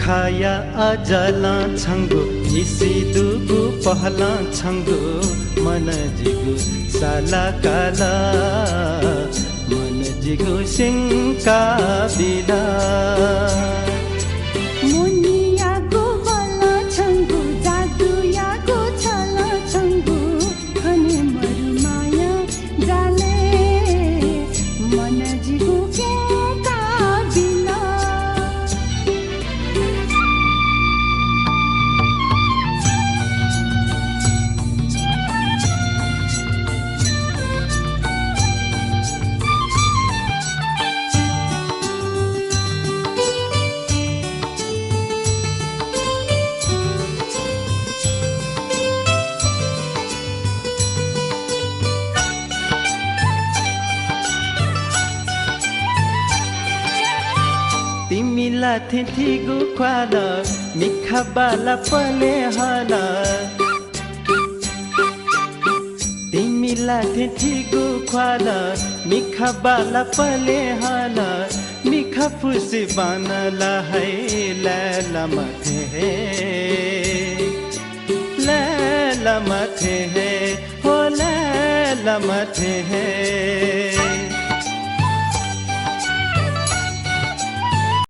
खाया अजला छंगु इसी दुगु पहला छंगु मन जिगु साला काला मन जिगु सिंका बिला मुनियाको बला छंगु जादु याको छला छंगु खने मरुमाया जाले मन जिगु केका बिला तिमीला थिथिगु ख्वाला मिखा बाला पले हाला तिमीला थिथिगु ख्वाला मिखा बाला पले हाला मिखा फुसी बानला है लैला मथे है लैला मथे है हो लैला मथे है